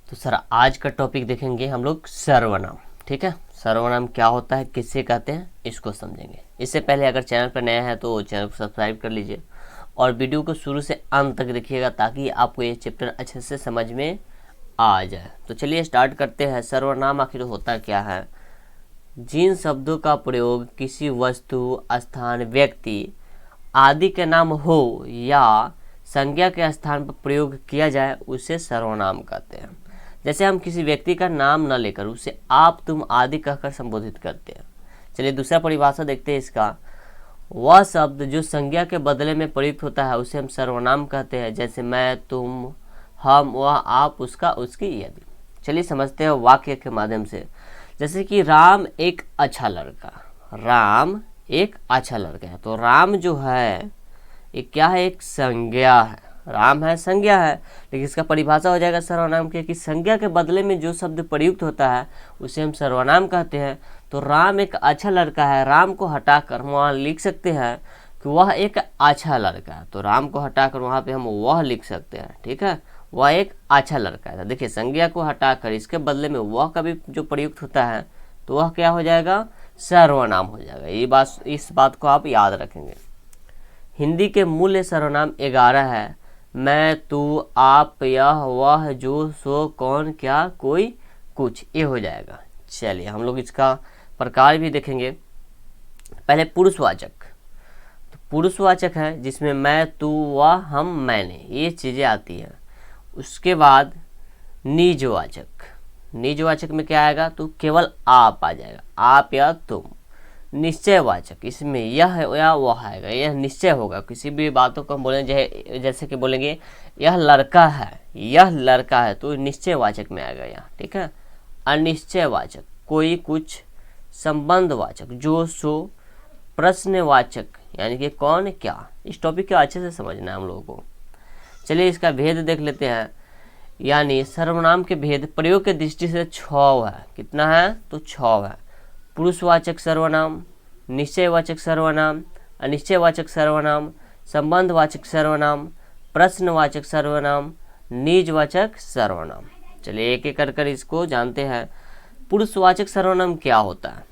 तो सर आज का टॉपिक देखेंगे हम लोग सर्वनाम। ठीक है, सर्वनाम क्या होता है, किससे कहते हैं, इसको समझेंगे। इससे पहले अगर चैनल पर नया है तो चैनल को सब्सक्राइब कर लीजिए और वीडियो को शुरू से अंत तक देखिएगा ताकि आपको ये चैप्टर अच्छे से समझ में आ जाए। तो चलिए स्टार्ट करते हैं। सर्वनाम आखिर होता क्या है? जिन शब्दों का प्रयोग किसी वस्तु, स्थान, व्यक्ति आदि के नाम हो या संज्ञा के स्थान पर प्रयोग किया जाए उसे सर्वनाम कहते हैं। जैसे हम किसी व्यक्ति का नाम न लेकर उसे आप, तुम आदि कहकर संबोधित करते हैं। चलिए दूसरा परिभाषा देखते हैं इसका। वह शब्द जो संज्ञा के बदले में प्रयुक्त होता है उसे हम सर्वनाम कहते हैं। जैसे मैं, तुम, हम, वह, आप, उसका, उसकी इत्यादि। चलिए समझते हैं वाक्य के माध्यम से। जैसे कि राम एक अच्छा लड़का, राम एक अच्छा लड़का है। तो राम जो है ये क्या है? एक संज्ञा है। राम है, संज्ञा है, लेकिन इसका परिभाषा हो जाएगा सर्वनाम के कि संज्ञा के बदले में जो शब्द प्रयुक्त होता है उसे हम सर्वनाम कहते हैं। तो राम एक अच्छा लड़का है, राम को हटाकर वहाँ लिख सकते हैं कि वह एक अच्छा लड़का है। तो राम को हटाकर वहाँ पे हम वह लिख सकते हैं। ठीक है, वह एक अच्छा लड़का है। देखिए संज्ञा को हटाकर इसके बदले में वह का भी जो प्रयुक्त होता है तो वह क्या हो जाएगा? सर्वनाम हो जाएगा। ये बात, इस बात को आप याद रखेंगे। हिंदी के मूल्य सर्वनाम 11 है। मैं, तू, आप, यह, वह, जो, सो, कौन, क्या, कोई, कुछ, ये हो जाएगा। चलिए हम लोग इसका प्रकार भी देखेंगे। पहले पुरुषवाचक। तो पुरुषवाचक है जिसमें मैं, तू, वह, हम, मैंने, ये चीज़ें आती हैं। उसके बाद निजवाचक। निजवाचक में क्या आएगा? तो केवल आप आ जाएगा, आप या तुम। निश्चयवाचक, इसमें यह या वह आएगा, यह निश्चय होगा। किसी भी बातों को हम बोलेंगे, जैसे कि बोलेंगे यह लड़का है, यह लड़का है, तो निश्चयवाचक में आएगा यहाँ। ठीक है। अनिश्चयवाचक, कोई, कुछ। संबंधवाचक, जो, सो। प्रश्नवाचक यानी कि कौन, क्या। इस टॉपिक को अच्छे से समझना है हम लोगों को। चलिए इसका भेद देख लेते हैं। यानी सर्वनाम के भेद प्रयोग के दृष्टि से 6 है। कितना है? तो 6 है। पुरुषवाचक सर्वनाम, निश्चयवाचक सर्वनाम, अनिश्चयवाचक सर्वनाम, संबंधवाचक सर्वनाम, प्रश्नवाचक सर्वनाम, निजवाचक सर्वनाम। चलिए एक एक कर इसको जानते हैं। पुरुषवाचक सर्वनाम क्या होता है?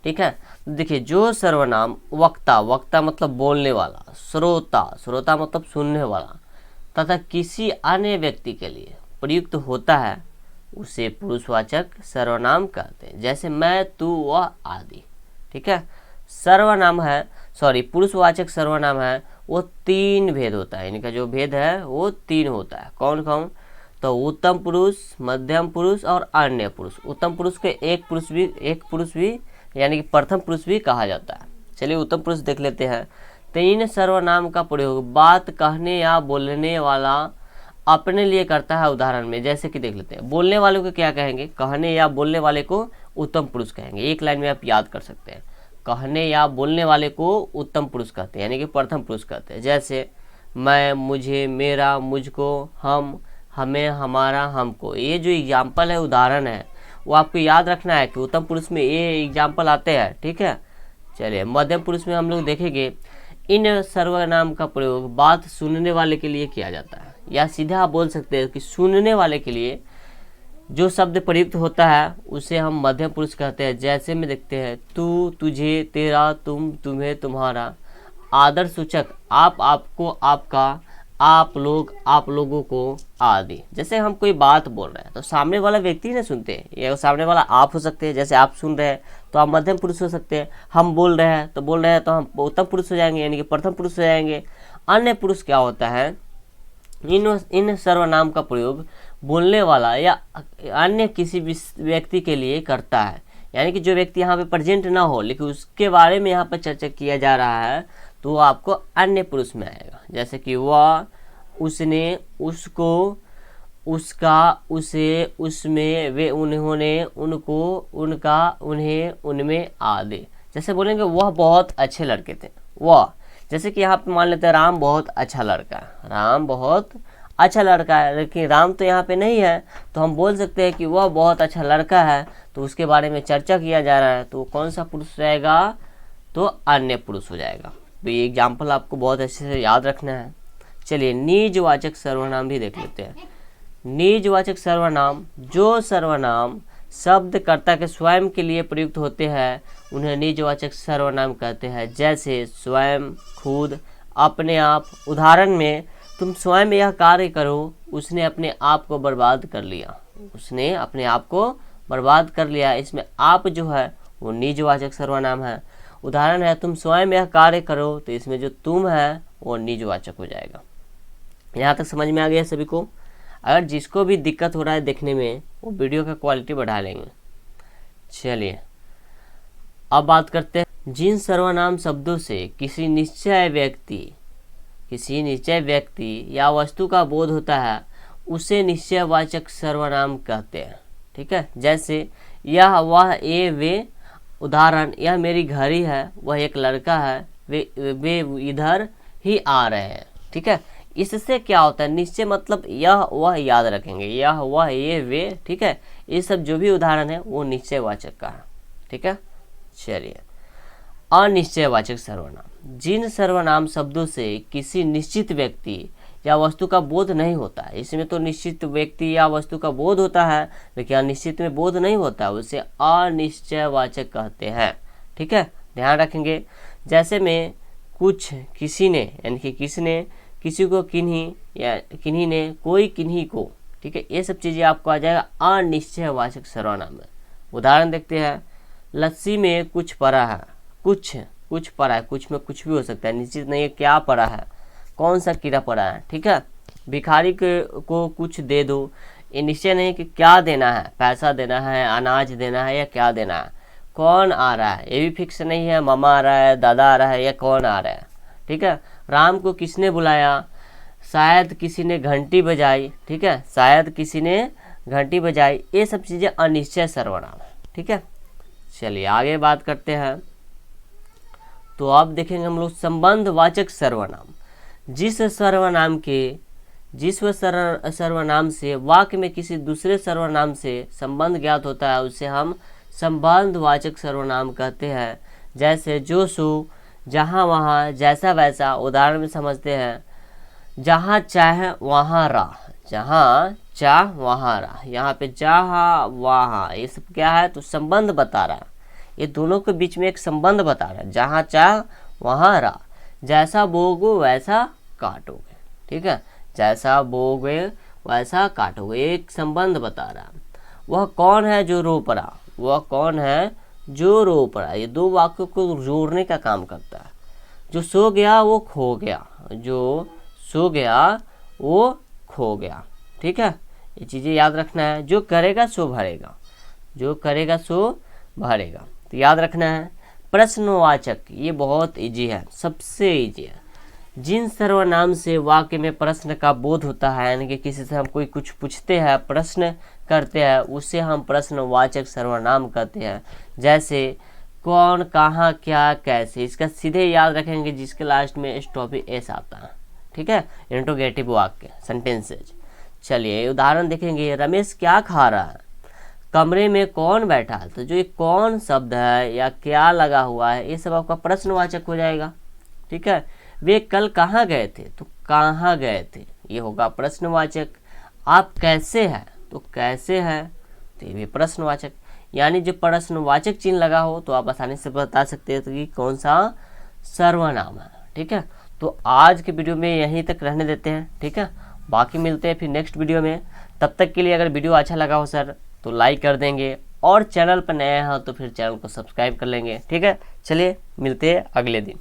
ठीक है, देखिए जो सर्वनाम वक्ता, वक्ता मतलब बोलने वाला, श्रोता, श्रोता मतलब सुनने वाला, तथा किसी अन्य व्यक्ति के लिए प्रयुक्त होता है उसे पुरुषवाचक सर्वनाम कहते हैं। जैसे मैं, तू, वह आदि। ठीक है। सर्वनाम है, सॉरी, पुरुषवाचक सर्वनाम है वो 3 भेद होता है। इनका जो भेद है वो 3 होता है। कौन कौन? तो उत्तम पुरुष, मध्यम पुरुष और अन्य पुरुष। उत्तम पुरुष के एक पुरुष भी यानी कि प्रथम पुरुष भी कहा जाता है। चलिए उत्तम पुरुष देख लेते हैं। 3 सर्वनाम का प्रयोग बात कहने या बोलने वाला अपने लिए करता है। उदाहरण में जैसे कि देख लेते हैं। बोलने वाले को क्या कहेंगे? कहने या बोलने वाले को उत्तम पुरुष कहेंगे। एक लाइन में आप याद कर सकते हैं। कहने या बोलने वाले को उत्तम पुरुष कहते हैं यानी कि प्रथम पुरुष कहते हैं। जैसे मैं, मुझे, मेरा, मुझको, हम, हमें, हमारा, हमको। ये जो एग्जाम्पल है, उदाहरण है, वो आपको याद रखना है कि उत्तम पुरुष में ये एग्जाम्पल आते हैं। ठीक है। चलिए मध्यम पुरुष में हम लोग देखेंगे। इन सर्वनाम का प्रयोग बात सुनने वाले के लिए किया जाता है, या सीधा आप बोल सकते हैं कि सुनने वाले के लिए जो शब्द प्रयुक्त होता है उसे हम मध्यम पुरुष कहते हैं। जैसे में देखते हैं तू, तुझे, तेरा, तुम, तुम्हें, तुम्हारा। आदर सूचक आप, आपको, आपका, आप लोग, आप लोगों को आदि। जैसे हम कोई बात बोल रहे हैं तो सामने वाला व्यक्ति ना सुनते हैं, या सामने वाला आप हो सकते हैं। जैसे आप सुन रहे हैं तो आप मध्यम पुरुष हो सकते हैं। हम बोल रहे हैं तो हम उत्तम पुरुष हो जाएंगे यानी कि प्रथम पुरुष हो जाएंगे। अन्य पुरुष क्या होता है? इन सर्वनाम का प्रयोग बोलने वाला या अन्य किसी व्यक्ति के लिए करता है, यानी कि जो व्यक्ति यहाँ पे प्रेजेंट ना हो लेकिन उसके बारे में यहाँ पर चर्चा किया जा रहा है तो वो आपको अन्य पुरुष में आएगा। जैसे कि वह, उसने, उसको, उसका, उसे, उसमें, वे, उन्होंने, उनको, उनका, उन्हें, उनमें आदि। जैसे बोलेंगे वह बहुत अच्छे लड़के थे। वह, जैसे कि यहाँ पे मान लेते हैं राम बहुत अच्छा लड़का है, राम बहुत अच्छा लड़का है, लेकिन राम तो यहाँ पे नहीं है तो हम बोल सकते हैं कि वह बहुत अच्छा लड़का है, तो उसके बारे में चर्चा किया जा रहा है तो कौन सा पुरुष रहेगा? तो अन्य पुरुष हो जाएगा। तो ये एग्जाम्पल आपको बहुत अच्छे से याद रखना है। चलिए निजवाचक सर्वनाम भी देख लेते हैं। निजवाचक सर्वनाम, जो सर्वनाम शब्दकर्ता के स्वयं के लिए प्रयुक्त होते हैं उन्हें निजवाचक सर्वनाम कहते हैं। जैसे स्वयं, खुद, अपने आप। उदाहरण में, तुम स्वयं यह कार्य करो, उसने अपने आप को बर्बाद कर लिया। उसने अपने आप को बर्बाद कर लिया, इसमें आप जो है वो निजवाचक सर्वनाम है। उदाहरण है, तुम स्वयं यह कार्य करो, तो इसमें जो तुम है वो निजवाचक हो जाएगा। यहाँ तक समझ में आ गया सभी को? अगर जिसको भी दिक्कत हो रहा है देखने में, वो वीडियो का क्वालिटी बढ़ा लेंगे। चलिए अब बात करते हैं, जिन सर्वनाम शब्दों से किसी निश्चय व्यक्ति या वस्तु का बोध होता है उसे निश्चयवाचक सर्वनाम कहते हैं। ठीक है, जैसे यह, वह, ये, वे। उदाहरण, यह मेरी घड़ी है, वह एक लड़का है, वे इधर ही आ रहे हैं। ठीक है, इससे क्या होता है, निश्चय मतलब यह वह याद रखेंगे, यह वह ये वे। ठीक है, ये सब जो भी उदाहरण है वो निश्चयवाचक का है। ठीक है, चलिए अनिश्चयवाचक सर्वनाम, जिन सर्वनाम शब्दों से किसी निश्चित व्यक्ति या वस्तु का बोध नहीं होता है। इसमें तो निश्चित व्यक्ति या वस्तु का बोध होता है, लेकिन अनिश्चित में बोध नहीं होता है, उसे अनिश्चयवाचक कहते हैं। ठीक है, ध्यान रखेंगे। जैसे में कुछ, किसी ने, यानी कि किसने, किसी को, किन्हीं, या किन्हीं ने, कोई किन्हीं को। ठीक है, ये सब चीज़ें आपको आ जाएगा अनिश्चयवाचक सर्वनाम में। उदाहरण देखते हैं, लस्सी में कुछ पड़ा है, कुछ पड़ा है, कुछ में कुछ भी हो सकता है, निश्चित नहीं है क्या पड़ा है, कौन सा कीड़ा पड़ा है। ठीक है, भिखारी को कुछ दे दो, ये निश्चय नहीं कि क्या देना है, पैसा देना है, अनाज देना है या क्या देना है। कौन आ रहा है, ये भी फिक्स नहीं है, मामा आ रहा है, दादा आ रहा है या कौन आ रहा है। ठीक है, राम को किसने बुलाया, शायद किसी ने घंटी बजाई। ठीक है, शायद किसी ने घंटी बजाई। ये सब चीज़ें अनिश्चय सर्वनाम है। ठीक है, चलिए आगे बात करते हैं। तो अब देखेंगे हम लोग संबंधवाचक सर्वनाम, जिस सर्वनाम से वाक्य में किसी दूसरे सर्वनाम से संबंध ज्ञात होता है उसे हम संबंधवाचक सर्वनाम कहते हैं। जैसे जो, सो, जहाँ, वहाँ, जैसा, वैसा। उदाहरण में समझते हैं, जहाँ चाह वहाँ राह, जहाँ चाह वहाँ राह। यहाँ पे जहाँ, वहाँ, ये सब क्या है, तो संबंध बता रहा है, ये दोनों के बीच में एक संबंध बता रहा है। जहाँ चाह वहाँ राह, जैसा बोओगे वैसा काटोगे। ठीक है, जैसा बोओगे वैसा काटोगे, एक संबंध बता रहा है। वह कौन है जो रो पड़ा, वह कौन है जो रो पड़ा, ये दो वाक्यों को जोड़ने का काम करता है। जो सो गया वो खो गया, जो सो गया वो खो गया। ठीक है, ये चीज़ें याद रखना है। जो करेगा सो भरेगा, जो करेगा सो भरेगा, तो याद रखना है। प्रश्नवाचक, ये बहुत इजी है, सबसे इजी है। जिन सर्वनाम से वाक्य में प्रश्न का बोध होता है, यानी कि किसी से हम कोई कुछ पूछते हैं, प्रश्न करते हैं, उसे हम प्रश्नवाचक सर्वनाम कहते हैं। जैसे कौन, कहाँ, क्या, कैसे। इसका सीधे याद रखेंगे जिसके लास्ट में स्टॉपी एस आता है। ठीक है, इंट्रोगेटिव वाक्य, सेंटेंसेज। चलिए उदाहरण देखेंगे, रमेश क्या खा रहा है, कमरे में कौन बैठा है। तो जो ये कौन शब्द है या क्या लगा हुआ है, ये सब आपका प्रश्नवाचक हो जाएगा। ठीक है, वे कल कहाँ गए थे, तो कहाँ गए थे, ये होगा प्रश्नवाचक। आप कैसे हैं, तो कैसे हैं, तो ये भी प्रश्नवाचक। यानी जो प्रश्नवाचक चिन्ह लगा हो तो आप आसानी से बता सकते हैं कि कौन सा सर्वनाम है। ठीक है, तो आज के वीडियो में यहीं तक रहने देते हैं। ठीक है, बाकी मिलते हैं फिर नेक्स्ट वीडियो में। तब तक के लिए अगर वीडियो अच्छा लगा हो सर तो लाइक कर देंगे, और चैनल पर नए हैं तो फिर चैनल को सब्सक्राइब कर लेंगे। ठीक है, चलिए मिलते हैं अगले दिन।